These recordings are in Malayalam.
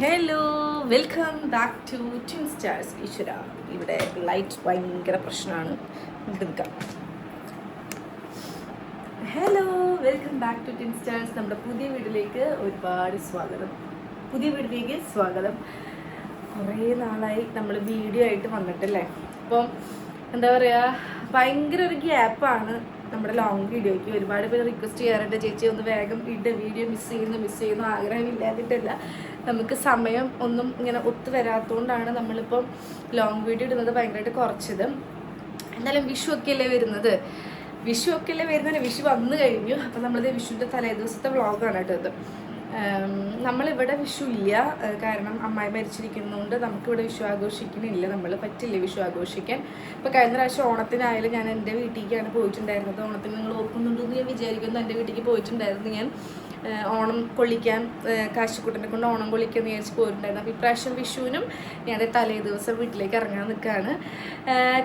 Hello, welcome back to twin stars ഈശ്വര. ഇവിടെ ലൈറ്റ് ഭയങ്കര പ്രശ്നമാണ്. നിൽക്കാം. Hello, welcome back to twin stars. നമ്മുടെ പുതിയ വീട്ടിലേക്ക് ഒരുപാട് സ്വാഗതം. കുറേ നാളായി നമ്മൾ വീഡിയോ ആയിട്ട് വന്നിട്ടല്ലേ. അപ്പം എന്താ പറയുക, ഭയങ്കര ഒരു ഗ്യാപ്പാണ് നമ്മുടെ ലോങ് വീഡിയോയ്ക്ക്. ഒരുപാട് പേര് റിക്വസ്റ്റ് ചെയ്യാറുണ്ട്, ചേച്ചി ഒന്ന് വേഗം വീഡിയോ മിസ് ചെയ്യുന്നു. ആഗ്രഹമില്ലാതിട്ടല്ല, നമുക്ക് സമയം ഒന്നും ഇങ്ങനെ ഒത്തു വരാത്തതുകൊണ്ടാണ് നമ്മളിപ്പം ലോങ് വീഡിയോ ഇടുന്നത് ഭയങ്കരമായിട്ട് കുറച്ചത്. എന്തായാലും വിഷു ഒക്കെ അല്ലേ വരുന്നത്. വിഷു വന്നു കഴിഞ്ഞു. അപ്പം നമ്മളത് വിഷുവിൻ്റെ തലേദിവസത്തെ വ്ളോഗാണ് കേട്ടോ ഇത്. നമ്മളിവിടെ വിഷു ഇല്ല, കാരണം അമ്മായി മരിച്ചിരിക്കുന്നതുകൊണ്ട് നമുക്കിവിടെ വിഷു ആഘോഷിക്കുന്നില്ല. പറ്റില്ല വിഷു ആഘോഷിക്കാൻ. ഇപ്പോൾ കഴിഞ്ഞ പ്രാവശ്യം ഓണത്തിനായാലും ഞാൻ എൻ്റെ വീട്ടിലേക്കാണ് പോയിട്ടുണ്ടായിരുന്നത്. ഓണത്തിന് നിങ്ങൾ ഓർക്കുന്നുണ്ടെന്ന് ഞാൻ വിചാരിക്കുന്നു. എൻ്റെ വീട്ടിലേക്ക് പോയിട്ടുണ്ടായിരുന്നു ഞാൻ ഓണം കൊള്ളിക്കാൻ. കാശിക്കുട്ടനെ കൊണ്ട് ഓണം കൊള്ളിക്കാൻ വിചാരിച്ച് പോയിട്ടുണ്ടായിരുന്നു. അപ്പോൾ ഇപ്രാവശ്യം വിഷുവിനും ഞാൻ തലേ ദിവസം വീട്ടിലേക്ക് ഇറങ്ങാൻ നിൽക്കുകയാണ്.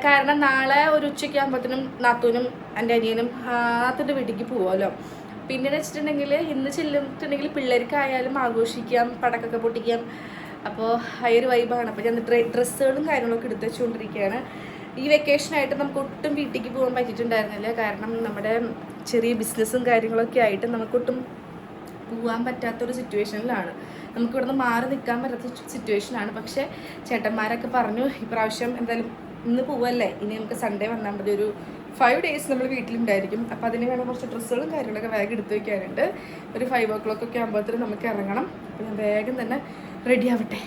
കാരണം നാളെ ഒരു ഉച്ചയ്ക്ക് ആകുമ്പോഴത്തേനും നാത്തൂനും എൻ്റെ അനിയനും നാത്തൂൻ്റെ വീട്ടിലേക്ക് പോകാമല്ലോ. പിന്നെ വെച്ചിട്ടുണ്ടെങ്കിൽ ഇന്ന് ചെല്ലിട്ടുണ്ടെങ്കിൽ പിള്ളേർക്കായാലും ആഘോഷിക്കാം, പടക്കൊക്കെ പൊട്ടിക്കാം. അപ്പോൾ ആ ഒരു വൈബാണ്. അപ്പോൾ ഞാൻ ഡ്രസ്സുകളും കാര്യങ്ങളൊക്കെ എടുത്ത് വെച്ചുകൊണ്ടിരിക്കുകയാണ്. ഈ വെക്കേഷനായിട്ട് നമുക്ക് ഒട്ടും വീട്ടിലേക്ക് പോകാൻ പറ്റിയിട്ടുണ്ടായിരുന്നില്ല. കാരണം നമ്മുടെ ചെറിയ ബിസിനസ്സും കാര്യങ്ങളൊക്കെ ആയിട്ട് നമുക്കൊട്ടും പോകാൻ പറ്റാത്തൊരു സിറ്റുവേഷനിലാണ്. നമുക്കിവിടുന്ന് മാറി നിൽക്കാൻ പറ്റാത്ത സിറ്റുവേഷനാണ്. പക്ഷേ ചേട്ടന്മാരൊക്കെ പറഞ്ഞു, ഇപ്രാവശ്യം എന്തായാലും ഇന്ന് പോവല്ലേ, ഇനി നമുക്ക് സൺഡേ വന്നാൽ മതി, ഒരു 5 days നമ്മൾ വീട്ടിലുണ്ടായിരിക്കും. അപ്പോൾ അതിന് വേണം കുറച്ച് ഡ്രസ്സുകളും കാര്യങ്ങളൊക്കെ വേഗം എടുത്ത് വയ്ക്കാനുണ്ട്. ഒരു 5 o'clock ഒക്കെ ആകുമ്പോഴത്തേനും നമുക്ക് ഇറങ്ങണം. അപ്പോൾ ഞാൻ വേഗം തന്നെ റെഡി ആവട്ടെ.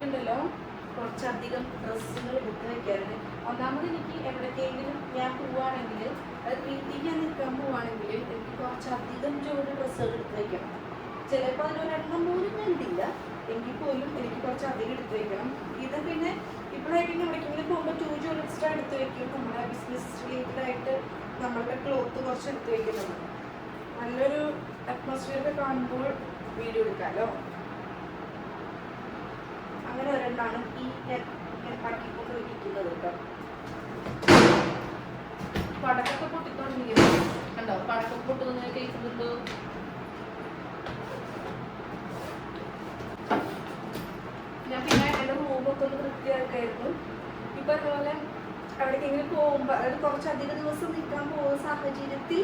ഉണ്ടല്ലോ, കുറച്ചധികം ഡ്രസ്സുകൾ എടുത്ത് വയ്ക്കാറുണ്ട്. ഒന്നാമത് എനിക്ക് എവിടേക്കെങ്കിലും ഞാൻ പോവുകയാണെങ്കിൽ, അത് വീട്ടിൽ ഞാൻ നിൽക്കാൻ പോവുകയാണെങ്കിൽ എനിക്ക് കുറച്ചധികം ജോഡി ഡ്രസ്സുകൾ എടുത്ത് വയ്ക്കണം. ചിലപ്പോൾ അതിലൊരെണ്ണം പോലും വേണ്ടില്ല, എങ്കിൽ പോലും എനിക്ക് കുറച്ചധികം എടുത്ത് വയ്ക്കണം. ഇത് പിന്നെ ഇപ്പോഴായിട്ട് എവിടേക്കെങ്കിലും പോകുമ്പോൾ 2 ജോഡി എക്സ്ട്രാ എടുത്ത് വയ്ക്കും. നമ്മുടെ ബിസിനസ് റിലേറ്റഡ് ആയിട്ട് നമ്മളുടെ ക്ലോത്ത് കുറച്ച് എടുത്ത് വയ്ക്കുന്നുണ്ട്. നല്ലൊരു അറ്റ്മോസ്ഫിയറൊക്കെ കാണുമ്പോൾ വീഡിയോ എടുക്കാമല്ലോ. അങ്ങനെ ഒരെണ്ണമാണ് ഈ ഇങ്ങനെ പടക്കിക്കൊണ്ട് വയ്ക്കുന്നത് കേട്ടോ. പടക്കൊക്കെ പൊട്ടിക്കൊണ്ടിരിക്കുന്നു കണ്ടോ, പടക്കം പൊട്ടുന്ന കേൾക്കുന്നുണ്ടോ? ഞാൻ പിന്നെ എൻ്റെ റൂമൊക്കെ ഒന്ന് വൃത്തിയാക്കായിരുന്നു. ഇപ്പം അതുപോലെ എവിടേക്കെങ്കിലും പോകുമ്പോൾ, അതായത് കുറച്ചധികം ദിവസം നിൽക്കാൻ പോകുന്ന സാഹചര്യത്തിൽ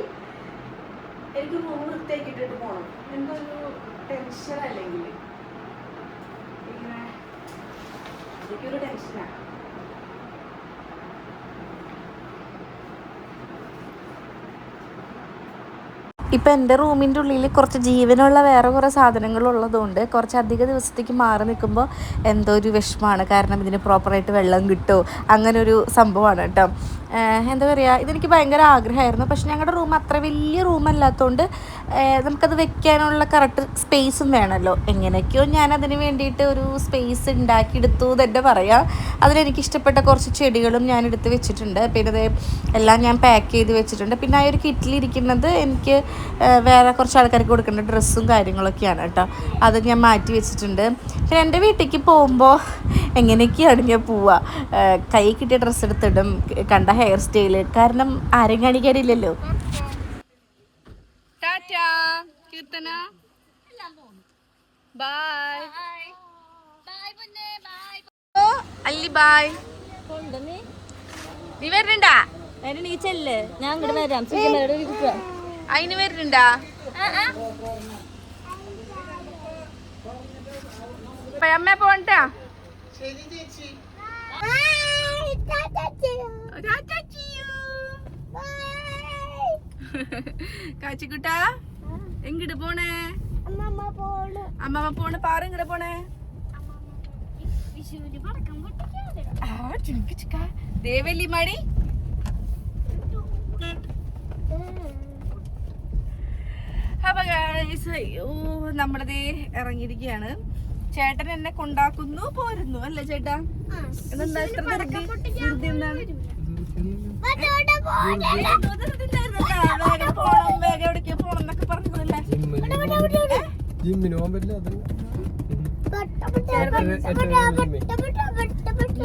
എനിക്ക് റൂം വൃത്തിയാക്കിയിട്ടിട്ട് പോകണം. എന്തൊരു ടെൻഷൻ അല്ലെങ്കിൽ ഇങ്ങനെ എനിക്കൊരു ടെൻഷനാണ്. ഇപ്പം എൻ്റെ റൂമിൻ്റെ ഉള്ളിൽ കുറച്ച് ജീവനുള്ള വേറെ കുറേ സാധനങ്ങളുള്ളതുകൊണ്ട് കുറച്ചധികം ദിവസത്തേക്ക് മാറി നിൽക്കുമ്പോൾ എന്തോ ഒരു വിഷമമാണ്. കാരണം ഇതിന് പ്രോപ്പറായിട്ട് വെള്ളം കിട്ടുമോ, അങ്ങനൊരു സംഭവമാണ് കേട്ടോ. എന്താ പറയുക, ഇതെനിക്ക് ഭയങ്കര ആഗ്രഹമായിരുന്നു. പക്ഷെ ഞങ്ങളുടെ റൂം അത്ര വലിയ റൂമല്ലാത്തതുകൊണ്ട് നമുക്കത് വെക്കാനുള്ള കറക്റ്റ് സ്പേസും വേണമല്ലോ. എങ്ങനെയൊക്കെയോ ഞാനതിന് വേണ്ടിയിട്ട് ഒരു സ്പേസ് ഉണ്ടാക്കിയെടുത്തു തന്നെ പറയാം. അതിലെനിക്കിഷ്ടപ്പെട്ട കുറച്ച് ചെടികളും ഞാൻ എടുത്ത് വെച്ചിട്ടുണ്ട്. പിന്നെ അത് എല്ലാം ഞാൻ പാക്ക് ചെയ്ത് വെച്ചിട്ടുണ്ട്. പിന്നെ ആ ഒരു കിറ്റിലിരിക്കുന്നത് എനിക്ക് വേറെ കുറച്ച് ആൾക്കാർക്ക് കൊടുക്കേണ്ട ഡ്രസ്സും കാര്യങ്ങളൊക്കെയാണ് കേട്ടോ. അത് ഞാൻ മാറ്റി വെച്ചിട്ടുണ്ട്. പിന്നെ എൻ്റെ വീട്ടിലേക്ക് പോകുമ്പോൾ എങ്ങനെയൊക്കെയാണ് ഞാൻ പോവുക, കൈ കിട്ടിയ ഡ്രസ്സ് എടുത്തിടും, കണ്ട ഹെയർ സ്റ്റൈല്, കാരണം ആരും കാണിക്കാനില്ലല്ലോ. നീ വരുന്നുണ്ടാ? ഞാൻ ഇങ്ങോട്ട് വരാം. അതിന് വരുന്നുണ്ടാ? അമ്മ പോണ്ടാ? കാച്ചിക്കുട്ടാ എങ്ങിട്ട് പോണേ? അമ്മമ്മ പോണ്. പാറ എങ്ങടെ പോണേ? ദേവല്ലി മണി. അപ്പൊ അയ്യോ, നമ്മളതേ ഇറങ്ങിയിരിക്കുകയാണ്. ചേട്ടൻ എന്നെ കൊണ്ടാക്കുന്നു, പോരുന്നു അല്ലേ ചേട്ടാ? എന്താ ഇത്ര ധൃതി? എന്താണ് വേഗം എവിടേക്ക് പോണം എന്നൊക്കെ പറഞ്ഞതല്ലേ?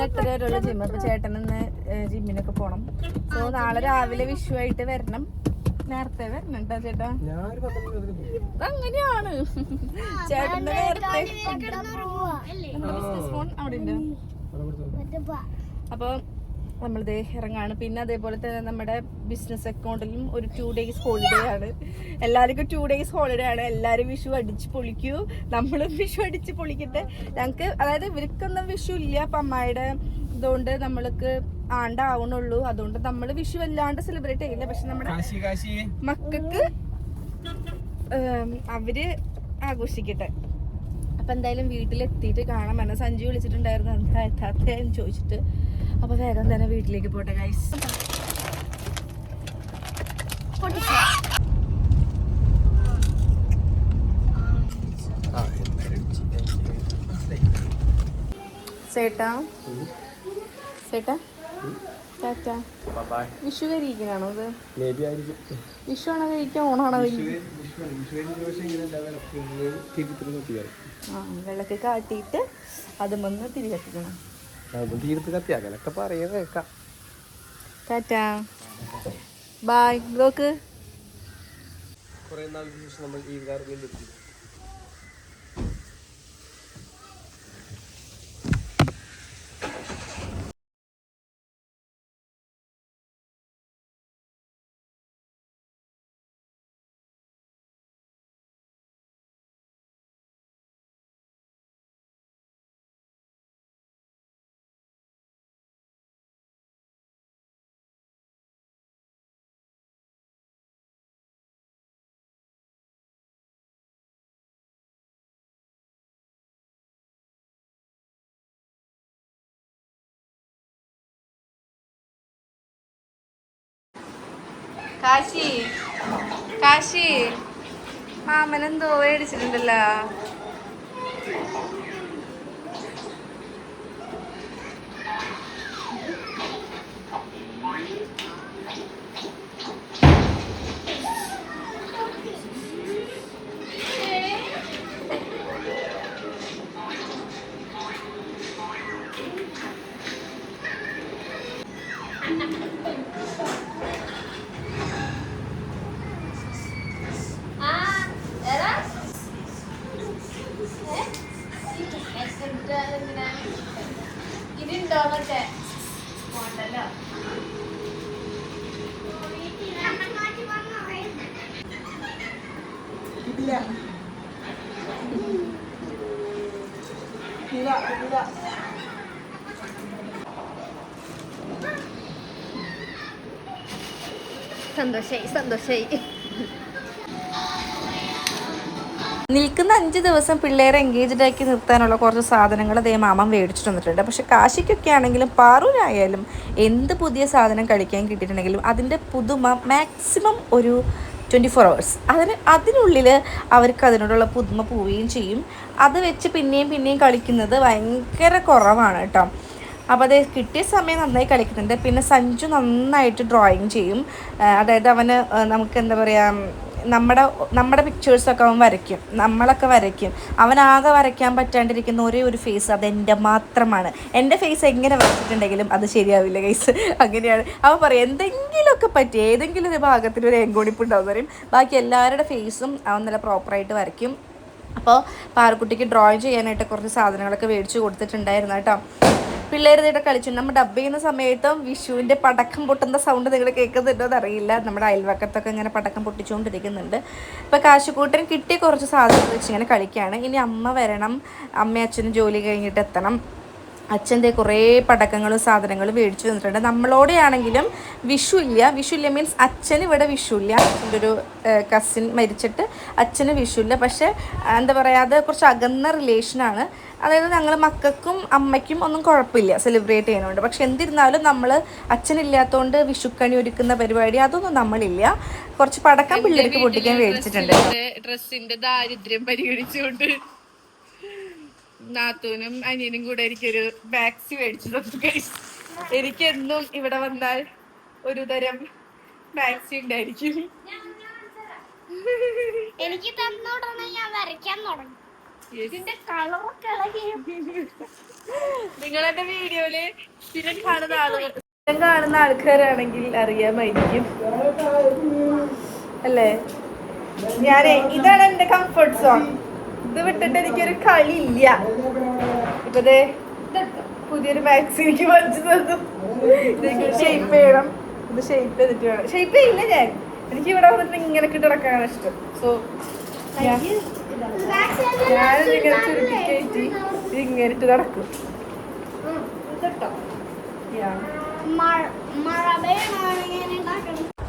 എത്രയുള്ള ജിം. അപ്പൊ ചേട്ടനൊന്ന് ജിമ്മിനൊക്കെ പോണം. സോ നാളെ രാവിലെ വിഷുവായിട്ട് വരണം. നേരത്തെ വരണുണ്ടോ ചേട്ടാ? അങ്ങനെയാണ് ചേട്ടന്റെ നേരത്തെ. ഫോൺ അവിടെ ഉണ്ട്. അപ്പൊ നമ്മളിത് ഇറങ്ങാണ്. പിന്നെ അതേപോലെ തന്നെ നമ്മുടെ ബിസിനസ് അക്കൗണ്ടിലും ഒരു 2 days ഹോളിഡേ ആണ്. എല്ലാവർക്കും 2 days ഹോളിഡേ ആണ്. എല്ലാരും വിഷു അടിച്ച് പൊളിക്കൂ, നമ്മളും വിഷു അടിച്ച് പൊളിക്കട്ടെ. ഞങ്ങക്ക് അതായത് ഇവർക്കൊന്നും വിഷു ഇല്ല. അപ്പൊ അമ്മായിയുടെ ഇതുകൊണ്ട് നമ്മൾക്ക് ആണ്ടാവണുള്ളൂ. അതുകൊണ്ട് നമ്മൾ വിഷു വല്ലാണ്ട് സെലിബ്രേറ്റ് ചെയ്യില്ല. പക്ഷെ നമ്മുടെ മക്കൾക്ക് അവര് ആഘോഷിക്കട്ടെ. അപ്പൊ എന്തായാലും വീട്ടിലെത്തിയിട്ട് കാണാൻ പറഞ്ഞ സഞ്ജു വിളിച്ചിട്ടുണ്ടായിരുന്നു, എന്താ എത്താത്തേന്ന് ചോദിച്ചിട്ട്. അപ്പൊ വേഗം തന്നെ വീട്ടിലേക്ക് പോട്ടെ ഗൈസ്. ചേട്ടാ ചേട്ടാ ടാറ്റ. വിഷു കഴിക്കണോ ഇത്? വിഷു ആണോ കഴിക്കാൻ, ഓണാണോ കഴിക്കാൻ? വിളക്ക് കാട്ടിയിട്ട് അത് വന്ന് തിരി കത്തിക്കണം. Tata bye. ബ്ലോക്ക് കാശി കാശി മാമനെന്തോ മേടിച്ചിട്ടുണ്ടല്ലോ. ഇതിണ്ടോന്നൊക്കെ പോണ്ടല്ലോ. സന്തോഷായി സന്തോഷായി. നിൽക്കുന്ന 5 ദിവസം പിള്ളേരെ എൻഗേജ്ഡ് ആക്കി നിർത്താനുള്ള കുറച്ച് സാധനങ്ങൾ അതേ മാമൻ മേടിച്ചിട്ട് വന്നിട്ടുണ്ട്. പക്ഷെ കാശിക്കൊക്കെ ആണെങ്കിലും പാറൂരായാലും എന്ത് പുതിയ സാധനം കളിക്കാൻ കിട്ടിയിട്ടുണ്ടെങ്കിലും അതിൻ്റെ പുതുമ മാക്സിമം ഒരു 24 hours അതിനുള്ളിൽ അവർക്ക് അതിനോടുള്ള പുതുമ പോവുകയും ചെയ്യും. അത് വെച്ച് പിന്നെയും കളിക്കുന്നത് ഭയങ്കര കുറവാണ് കേട്ടോ. അപ്പോൾ അത് കിട്ടിയ സമയം നന്നായി കളിക്കുന്നുണ്ട്. പിന്നെ സഞ്ജു നന്നായിട്ട് ഡ്രോയിങ് ചെയ്യും. അതായത് അവന് നമുക്ക് എന്താ പറയുക, നമ്മുടെ പിക്ചേഴ്സൊക്കെ അവൻ വരയ്ക്കും, നമ്മളൊക്കെ വരയ്ക്കും. അവനാകെ വരയ്ക്കാൻ പറ്റാണ്ടിരിക്കുന്ന ഒരേ ഒരു ഫേസ് അതെൻ്റെ മാത്രമാണ്. എൻ്റെ ഫേസ് എങ്ങനെ വരച്ചിട്ടുണ്ടെങ്കിലും അത് ശരിയാവില്ല ഗൈസ്. അങ്ങനെയാണ് അവൻ പറയും. എന്തെങ്കിലുമൊക്കെ പറ്റി ഏതെങ്കിലും ഒരു ഭാഗത്തിൽ ഒരു എങ്കോണിപ്പുണ്ടാവും പറയും. ബാക്കി എല്ലാവരുടെ ഫേസും അവൻ നല്ല പ്രോപ്പറായിട്ട് വരയ്ക്കും. അപ്പോൾ പാറക്കുട്ടിക്ക് ഡ്രോയിങ് ചെയ്യാനായിട്ട് കുറച്ച് സാധനങ്ങളൊക്കെ മേടിച്ച് കൊടുത്തിട്ടുണ്ടായിരുന്നു കേട്ടോ. പിള്ളേർ ഇതായിട്ട് കളിച്ചു. നമ്മൾ ഡബ് ചെയ്യുന്ന സമയത്തും വിഷുവിൻ്റെ പടക്കം പൊട്ടുന്ന സൗണ്ട് നിങ്ങൾ കേൾക്കുന്നുണ്ടോ എന്നറിയില്ല. നമ്മുടെ അയൽവക്കത്തൊക്കെ ഇങ്ങനെ പടക്കം പൊട്ടിച്ചുകൊണ്ടിരിക്കുന്നുണ്ട്. ഇപ്പോൾ കാശുകൂട്ടൻ കിട്ടിയ കുറച്ച് സാധനങ്ങൾ വെച്ച് ഇങ്ങനെ കളിക്കുകയാണ്. ഇനി അമ്മ വരണം, അമ്മയും അച്ഛനും ജോലി കഴിഞ്ഞിട്ട് എത്തണം. അച്ഛൻ്റെ കുറേ പടക്കങ്ങളും സാധനങ്ങളും മേടിച്ചു തന്നിട്ടുണ്ട്. നമ്മളോടെയാണെങ്കിലും വിഷു ഇല്ല മീൻസ് അച്ഛന് ഇവിടെ വിഷു ഇല്ല. അച്ഛൻ്റെ ഒരു കസിൻ മരിച്ചിട്ട് അച്ഛന് വിഷു ഇല്ല. പക്ഷേ എന്താ പറയുക, അത് കുറച്ച് അകന്ന റിലേഷനാണ്. അതായത് ഞങ്ങൾ മക്കൾക്കും അമ്മയ്ക്കും ഒന്നും കുഴപ്പമില്ല സെലിബ്രേറ്റ് ചെയ്യുന്നുണ്ട്. പക്ഷെ എന്നിരുന്നാലും നമ്മൾ അച്ഛനില്ലാത്തതുകൊണ്ട് വിഷുക്കണി ഒരുക്കുന്ന പരിപാടി അതൊന്നും നമ്മളില്ല. കുറച്ച് പടക്കം പിള്ളേർക്ക് പൊട്ടിക്കാൻ മേടിച്ചിട്ടുണ്ട്. ഡ്രസ്സിന്റെ ദാരിദ്ര്യം പരിഗണിച്ചുകൊണ്ട് നാത്തൂനും അനിയനും കൂടെ എനിക്കൊരു ബാഗ്സി മേടിച്ചു തന്നു ഗൈസ്. എനിക്കെന്നും ഇവിടെ വന്നാൽ ഒരു തരം ബാഗ്സി ഉണ്ടായിരിക്കും. എനിക്ക് തന്നോടനെ ഞാൻ വരയ്ക്കാൻ തുടങ്ങി. ഇതിന്റെ കളറൊക്കെ നിങ്ങളെന്റെ വീഡിയോയില് സ്ഥിരം കാണുന്ന ആൾക്കാരാണെങ്കിൽ അറിയാമായിരിക്കും. അല്ലേ? ഞാനേ ഇതാണ് എൻ്റെ കംഫർട്ട് സോൺ. ഇത് വിട്ടിട്ട് എനിക്കൊരു കളി ഇല്ല. ഇപ്പൊ പുതിയൊരു മാക്സി എനിക്ക് പഠിച്ചു തന്നു. ഷേപ്പ് ചെയ്യണം. ഇത് ഷേപ്പ് ചെയ്തിട്ട് വേണം. ഷേപ്പ് ചെയ്യില്ല ഞാൻ. എനിക്ക് ഇവിടെ വന്നിട്ട് ഇങ്ങനെ ഇട്ട് നടക്കാനാണ് ഇഷ്ടം. സോ ഞാനിങ്ങനെ ചുരുട്ടി കയറ്റി ഇങ്ങനെ ഇട്ട് നടക്കും.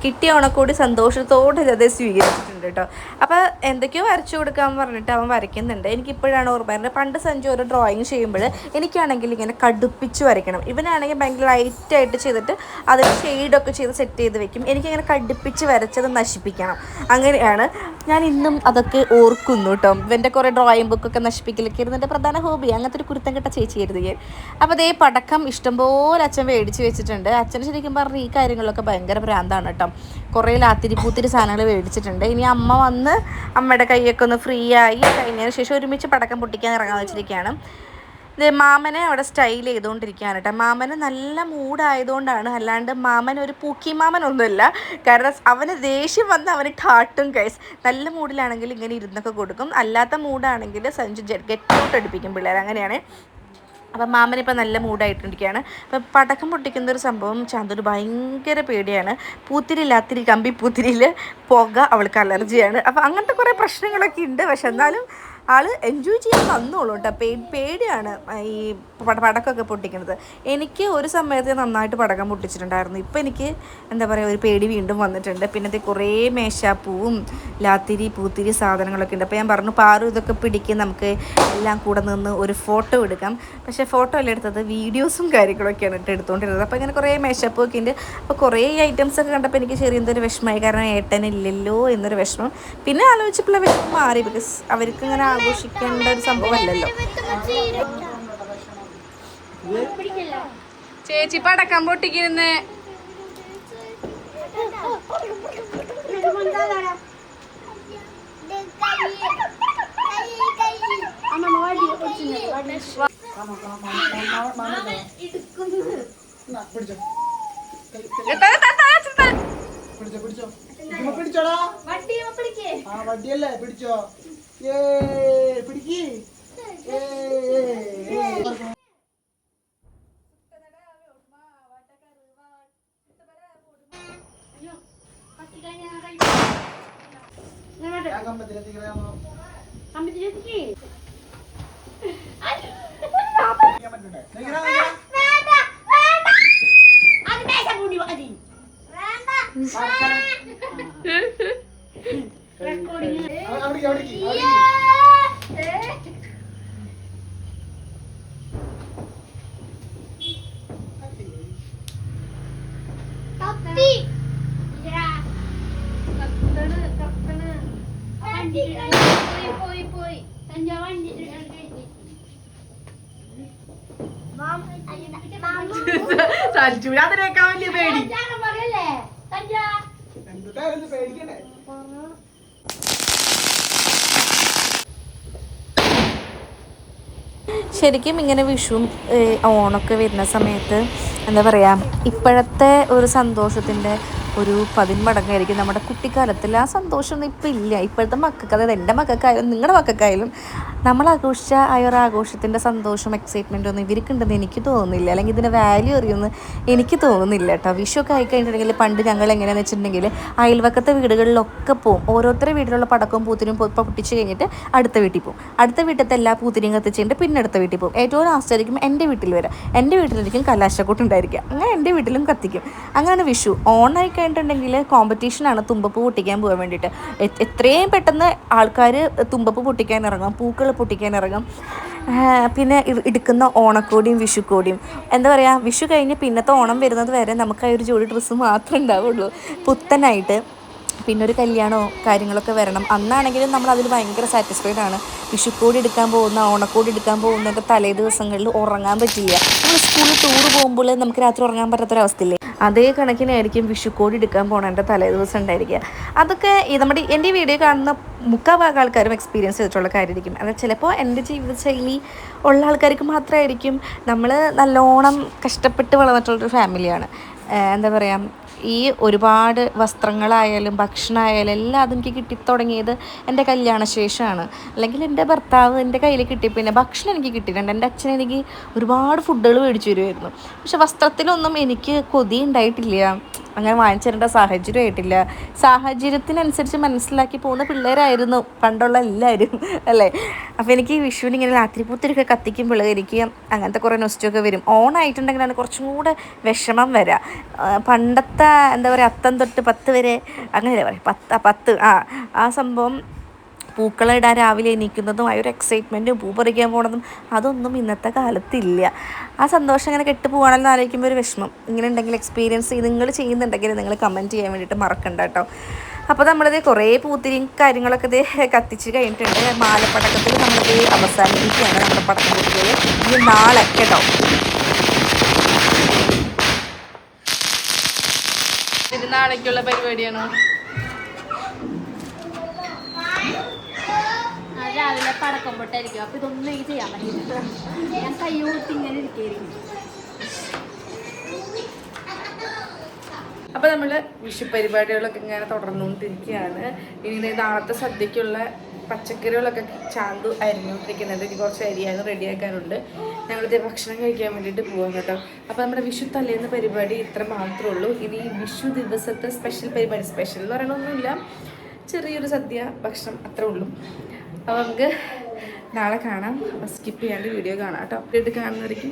കിട്ടിയ ഓണക്കോടി സന്തോഷത്തോടെ അത് സ്വീകരിച്ചിട്ടുണ്ട് കേട്ടോ. അപ്പോൾ എന്തൊക്കെയോ വരച്ചു കൊടുക്കാൻ പറഞ്ഞിട്ട് അവൻ വരയ്ക്കുന്നുണ്ട്. എനിക്കിപ്പോഴാണ് ഓർമ്മ വരുന്നത്, പണ്ട് സഞ്ജു ഒരു ഡ്രോയിങ് ചെയ്യുമ്പോൾ എനിക്കാണെങ്കിൽ ഇങ്ങനെ കടുപ്പിച്ച് വരയ്ക്കണം, ഇവനാണെങ്കിൽ ഭയങ്കര ലൈറ്റായിട്ട് ചെയ്തിട്ട് അതിൽ ഷെയ്ഡൊക്കെ ചെയ്ത് സെറ്റ് ചെയ്ത് വെക്കും. എനിക്കിങ്ങനെ കടുപ്പിച്ച് വരച്ചത് നശിപ്പിക്കണം, അങ്ങനെയാണ്. ഞാൻ ഇന്നും അതൊക്കെ ഓർക്കുന്നു കേട്ടോ. ഇവൻ്റെ കുറേ ഡ്രോയിങ് ബുക്കൊക്കെ നശിപ്പിക്കലൊക്കെ ഇരുന്ന് എൻ്റെ പ്രധാന ഹോബി. അങ്ങനത്തെ ഒരു കുരുത്തം കെട്ട ചേച്ചിയായിരുന്നു ഞാൻ. അപ്പോൾ അതേ പടക്കം ഇഷ്ടംപോലെ അച്ഛൻ മേടിച്ച് വെച്ചിട്ടുണ്ട്. അച്ഛന് ശരിക്കും പറഞ്ഞാൽ ഈ കാര്യങ്ങളൊക്കെ ഭയങ്കര ഭ്രാന്താണ് കേട്ടോ. കുറേ ലാത്തിരി പൂത്തിരി സാധനങ്ങൾ മേടിച്ചിട്ടുണ്ട്. ഇനി അമ്മ വന്ന് അമ്മയുടെ കൈയൊക്കെ ഒന്ന് ഫ്രീ ആയി കഴിഞ്ഞതിന് ശേഷം ഒരുമിച്ച് പടക്കം പൊട്ടിക്കാൻ ഇറങ്ങാൻ വെച്ചിരിക്കുകയാണ്. ഇത് മാമനെ അവിടെ സ്റ്റൈൽ ചെയ്തുകൊണ്ടിരിക്കുകയാണ് കേട്ടോ. മാമന് നല്ല മൂഡായതുകൊണ്ടാണ്, അല്ലാണ്ട് മാമൻ ഒരു പൂക്കി മാമനൊന്നുമല്ല. കാരണം അവന് ദേഷ്യം വന്ന് അവന് കാട്ടും കൈസ്. നല്ല മൂഡിലാണെങ്കിൽ ഇങ്ങനെ ഇരുന്നൊക്കെ കൊടുക്കും, അല്ലാത്ത മൂഡാണെങ്കിൽ സഞ്ജു ഗെറ്റ് ഔട്ട് അടുപ്പിക്കും പിള്ളേർ, അങ്ങനെയാണ്. അപ്പം മാമനിപ്പോൾ നല്ല മൂഡായിട്ടിരിക്കുകയാണ്. അപ്പം പടക്കം പൊട്ടിക്കുന്നൊരു സംഭവം ചാന്തൊരു ഭയങ്കര പേടിയാണ്. പൂത്തിരി ലാത്തിരി കമ്പി പൂത്തിരിയിൽ പുക അവൾക്ക് അലർജിയാണ്. അപ്പം അങ്ങനത്തെ കുറേ പ്രശ്നങ്ങളൊക്കെ ഉണ്ട്. പക്ഷെ എന്നാലും ആൾ എൻജോയ് ചെയ്യാൻ വന്നോളൂ കേട്ടോ. പേടിയാണ് ഈ പടക്കമൊക്കെ പൊട്ടിക്കുന്നത്. എനിക്ക് ഒരു സമയത്ത് നന്നായിട്ട് പടക്കം പൊട്ടിച്ചിട്ടുണ്ടായിരുന്നു. ഇപ്പം എനിക്ക് എന്താ പറയുക, ഒരു പേടി വീണ്ടും വന്നിട്ടുണ്ട്. പിന്നെ കുറേ മേശാപ്പൂവും ലാത്തിരി പൂത്തിരി സാധനങ്ങളൊക്കെ ഉണ്ട്. അപ്പോൾ ഞാൻ പറഞ്ഞു പാറു ഇതൊക്കെ പിടിക്കും, നമുക്ക് എല്ലാം കൂടെ നിന്ന് ഒരു ഫോട്ടോ എടുക്കാം. പക്ഷേ ഫോട്ടോ എല്ലാം എടുത്തത് വീഡിയോസും കാര്യങ്ങളൊക്കെയാണ് എടുത്തുകൊണ്ടിരുന്നത്. അപ്പോൾ ഇങ്ങനെ കുറേ മേശാപ്പൂവൊക്കെ ഉണ്ട്. അപ്പോൾ കുറേ ഐറ്റംസൊക്കെ കണ്ടപ്പോൾ എനിക്ക് ചെറിയ എന്തൊരു വിഷമമായി, കാരണം ഏട്ടനില്ലല്ലോ എന്നൊരു വിഷമം. പിന്നെ ആലോചിച്ചപ്പോൾ വിഷമം മാറി, ബിക്കോസ് അവർക്ക് ഇങ്ങനെ ആഘോഷിക്കേണ്ട ഒരു സംഭവമല്ലല്ലോ. ചേച്ചി പടക്കം പൊട്ടിക്കുന്നേ വണ്ടിയല്ലേ പിടിച്ചോ. പിടിക്ക്. അതിനേക്കാൾ വലിയ പേടി. പേടിക്കണ്ടേ? ശരിക്കും ഇങ്ങനെ വിഷുവും ഓണമൊക്കെ വരുന്ന സമയത്ത് എന്താ പറയുക, ഇപ്പോഴത്തെ ഒരു സന്തോഷത്തിൻ്റെ ഒരു 10 മടങ്ങായിരിക്കും നമ്മുടെ കുട്ടിക്കാലത്തിൽ. ആ സന്തോഷമൊന്നും ഇപ്പം ഇല്ല. ഇപ്പോഴത്തെ മക്കൾക്ക്, അതായത് എൻ്റെ മക്കൾക്കായാലും നിങ്ങളുടെ മക്കൾക്കായാലും നമ്മൾ ആഘോഷിച്ച ആ ഒരു ആഘോഷത്തിൻ്റെ സന്തോഷം എക്സൈറ്റ്മെൻ്റ് ഒന്നും ഇവർക്കുണ്ടെന്ന് എനിക്ക് തോന്നുന്നില്ല, അല്ലെങ്കിൽ ഇതിൻ്റെ വാല്യൂ അറിയുമെന്ന് എനിക്ക് തോന്നുന്നില്ല കേട്ടോ. വിഷുവൊക്കെ ആയിക്കഴിഞ്ഞിട്ടുണ്ടെങ്കിൽ പണ്ട് ഞങ്ങൾ എങ്ങനെയാണെന്ന് വെച്ചിട്ടുണ്ടെങ്കിൽ അയൽവക്കത്തെ വീടുകളിലൊക്കെ പോകും. ഓരോരുത്തരുടെ വീട്ടിലുള്ള പടക്കവും പൂത്തിനും പൊട്ടിച്ച് കഴിഞ്ഞിട്ട് അടുത്ത വീട്ടിൽ പോകും. അടുത്ത വീട്ടിലത്തെ എല്ലാ പൂത്തിരിയും കത്തിച്ചിട്ട് പിന്നെ അടുത്ത വീട്ടിൽ പോകും. ഏറ്റവും ലാസ്റ്റായിരിക്കും എൻ്റെ വീട്ടിൽ വരാം. എൻ്റെ വീട്ടിലായിരിക്കും കലാശക്കൂട്ടുണ്ടായിരിക്കുക. അങ്ങനെ എൻ്റെ വീട്ടിലും കത്തിക്കും. അങ്ങനെയാണ് വിഷു. ഓണായി കഴിഞ്ഞിട്ടുണ്ടെങ്കിൽ കോമ്പറ്റീഷനാണ് തുമ്പപ്പൂ പൊട്ടിക്കാൻ പോകാൻ വേണ്ടിയിട്ട്. എത്രയും പെട്ടെന്ന് ആൾക്കാർ തുമ്പപ്പൂ പൊട്ടിക്കാൻ ഇറങ്ങും, പൂക്കൾ പൊട്ടിക്കാൻ ഇറങ്ങും. പിന്നെ എടുക്കുന്ന ഓണക്കോടിയും വിഷുക്കോടിയും എന്താ പറയുക, വിഷു കഴിഞ്ഞ് പിന്നത്തെ ഓണം വരുന്നത് വരെ നമുക്ക് ആ ഒരു ജോഡി ഡ്രസ്സ് മാത്രമേ ഉണ്ടാവുള്ളൂ പുത്തനായിട്ട്. പിന്നെ ഒരു കല്യാണമോ കാര്യങ്ങളൊക്കെ വരണം. അന്നാണെങ്കിലും നമ്മൾ അതിൽ ഭയങ്കര സാറ്റിസ്ഫൈഡ് ആണ്. വിഷുക്കോടി എടുക്കാൻ പോകുന്ന, ഓണക്കോടി എടുക്കാൻ പോകുന്നതിൻ്റെ തലേ ദിവസങ്ങളിൽ ഉറങ്ങാൻ പറ്റില്ല. നമ്മൾ സ്കൂളിൽ ടൂറ് പോകുമ്പോൾ നമുക്ക് രാത്രി ഉറങ്ങാൻ പറ്റാത്തൊരവസ്ഥയില്ലേ, അതേ കണക്കിനായിരിക്കും വിഷുക്കോടി എടുക്കാൻ പോകണേൻ്റെ തലേ ദിവസം ഉണ്ടായിരിക്കുക. അതൊക്കെ നമ്മുടെ എൻ്റെ വീഡിയോ കാണുന്ന മുക്കാഭാഗം ആൾക്കാരും എക്സ്പീരിയൻസ് ചെയ്തിട്ടുള്ള കാര്യമായിരിക്കും. അത് ചിലപ്പോൾ എൻ്റെ ജീവിതശൈലി ഉള്ള ആൾക്കാർക്ക് മാത്രമായിരിക്കും. നമ്മൾ നല്ലോണം കഷ്ടപ്പെട്ട് വളർന്നിട്ടുള്ളൊരു ഫാമിലിയാണ്. എന്താ പറയുക, ഈ ഒരുപാട് വസ്ത്രങ്ങളായാലും ഭക്ഷണമായാലും എല്ലാം അതെനിക്ക് കിട്ടിത്തുടങ്ങിയത് എൻ്റെ കല്യാണശേഷമാണ്. അല്ലെങ്കിൽ എൻ്റെ ഭർത്താവ് എൻ്റെ കയ്യിൽ കിട്ടി, പിന്നെ ഭക്ഷണം എനിക്ക് കിട്ടിയിട്ടുണ്ട്. എൻ്റെ അച്ഛൻ എനിക്ക് ഒരുപാട് ഫുഡുകൾ മേടിച്ചു തരുമായിരുന്നു. പക്ഷെ വസ്ത്രത്തിലൊന്നും എനിക്ക് കൊതി ഉണ്ടായിട്ടില്ല, അങ്ങനെ വാങ്ങിച്ചു തരേണ്ട സാഹചര്യമായിട്ടില്ല. സാഹചര്യത്തിനനുസരിച്ച് മനസ്സിലാക്കി പോകുന്ന പിള്ളേരായിരുന്നു പണ്ടുള്ള എല്ലാവരും അല്ലേ. അപ്പോൾ എനിക്ക് ഈ വിഷുവിന് ഇങ്ങനെ രാത്രിപൂത്തിരിക്കെ കത്തിക്കുമ്പോൾ എനിക്ക് അങ്ങനത്തെ കുറേ നൊസ്റ്റൊക്കെ വരും. ഓണായിട്ടുണ്ടെങ്കിലാണ് കുറച്ചും കൂടെ വിഷമം വരാം. പണ്ടത്തെ എന്താ പറയുക, അത്തം തൊട്ട് 10 വരെ അങ്ങനെയല്ലേ പറയാം, 10 ആ സംഭവം പൂക്കളിടാൻ രാവിലെ എണീക്കുന്നതും ആ ഒരു എക്സൈറ്റ്മെൻറ്റും പൂ പറിക്കാൻ പോണതും അതൊന്നും ഇന്നത്തെ കാലത്തില്ല. ആ സന്തോഷം ഇങ്ങനെ കെട്ട് പോകണമെന്ന് ആലോചിക്കുമ്പോൾ ഒരു വിഷമം. ഇങ്ങനെ ഉണ്ടെങ്കിൽ എക്സ്പീരിയൻസ് നിങ്ങൾ ചെയ്യുന്നുണ്ടെങ്കിൽ നിങ്ങൾ കമൻറ്റ് ചെയ്യാൻ വേണ്ടിയിട്ട് മറക്കണ്ട കേട്ടോ. അപ്പോൾ നമ്മളിത് കുറേ പൂത്തിരിയും കാര്യങ്ങളൊക്കെ ഇത് കത്തിച്ച് കഴിഞ്ഞിട്ടുണ്ട്. മാലപ്പടക്കത്തിൽ നമ്മളിത് അവസാനിപ്പിക്കുകയാണ് നമ്മുടെ പടക്കം പൊട്ടിയത്. ഇനി നാളെ കേട്ടോ. ഇത് നാളേക്കുള്ള പരിപാടിയാണോ? രാവിലെ പടക്കം പൊട്ടായിരിക്കും. അപ്പൊ ഇതൊന്നും എനിക്ക് ചെയ്യാൻ പറ്റില്ല. ഞാൻ കൈ കൂട്ടി ഇങ്ങനെ ഇരിക്കുകയായിരിക്കും. അപ്പോൾ നമ്മൾ വിഷു പരിപാടികളൊക്കെ ഇങ്ങനെ തുടർന്നുകൊണ്ടിരിക്കുകയാണ്. ഇനി നാളത്തെ സദ്യക്കുള്ള പച്ചക്കറികളൊക്കെ ചാന്തു അരിഞ്ഞുകൊണ്ടിരിക്കുന്നുണ്ട്. ഇനി കുറച്ച് അരിയാണ് റെഡിയാക്കാനുണ്ട്. ഞങ്ങളിത് ഭക്ഷണം കഴിക്കാൻ വേണ്ടിയിട്ട് പോകാം കേട്ടോ. അപ്പോൾ നമ്മുടെ വിഷു തലേന്ന് പരിപാടി ഇത്ര മാത്രമേ ഉള്ളൂ. ഇനി വിഷു ദിവസത്തെ സ്പെഷ്യൽ പരിപാടി, സ്പെഷ്യൽ എന്ന് പറയണമൊന്നുമില്ല, ചെറിയൊരു സദ്യ ഭക്ഷണം അത്രേ ഉള്ളൂ. അപ്പോൾ നമുക്ക് നാളെ കാണാം. സ്കിപ്പ് ചെയ്യാണ്ട് വീഡിയോ കാണാം കേട്ടോ. വീട്ടിൽ കാണുന്നവരേക്കും